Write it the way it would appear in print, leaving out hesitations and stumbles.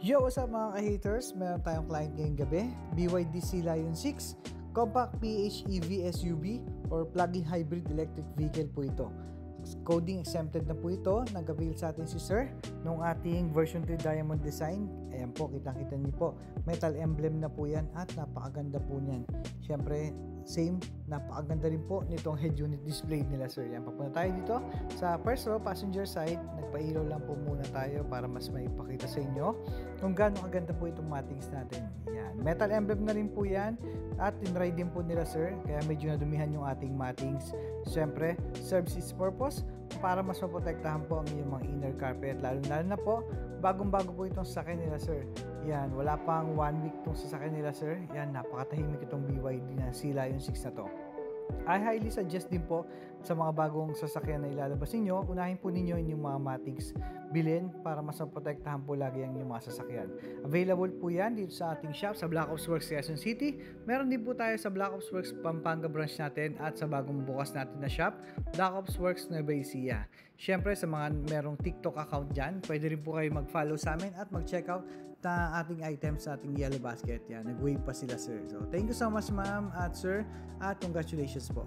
Yo, what's up mga ka-haters? Meron tayong client ngayong gabi, BYD Sea Lion 6, Compact PHEV SUV or plug-in hybrid electric vehicle po ito. Coding exempted na po ito. Nag-avail sa atin si Sir nung ating version 3 Diamond Design. Ayan po, kitang-kita niyo po. Metal emblem na po yan at napakaganda po niyan. Siyempre, same, napakaganda rin po nitong head unit display nila Sir. Yan, papunta tayo dito sa first row, passenger side. Nagpa-ilaw lang po muna tayo para mas maipakita sa inyo kung gaano kaganda po itong mattings natin. Yan, metal emblem na rin po yan at tinry din po nila Sir, kaya medyo nadumihan yung ating mattings. Siyempre, serves its purpose para mas maprotektahan po ang iyong mga inner carpet, lalo na po bagong-bago po itong sasakyan nila Sir. Yan, wala pang 1 week itong sasakyan nila Sir. Yan, napakatahimik itong BYD na Sea Lion 6 na to. I highly suggest din po sa mga bagong sasakyan na ilalabas ninyo, unahin po ninyo yung mga mattings bilhin para mas maprotektahan po lagi ang inyong mga sasakyan. Available po yan dito sa ating shop sa Black Ops Works Quezon City. Meron din po tayo sa Black Ops Works Pampanga branch natin at sa bagong bukas natin na shop, Black Ops Works Nueva Ecija. Siyempre sa mga merong TikTok account dyan, pwede rin po kayo mag-follow sa amin at mag-check out na ating items sa ating yellow basket. Yan, nag-wave pa sila Sir. So thank you so much ma'am at sir at congratulations po.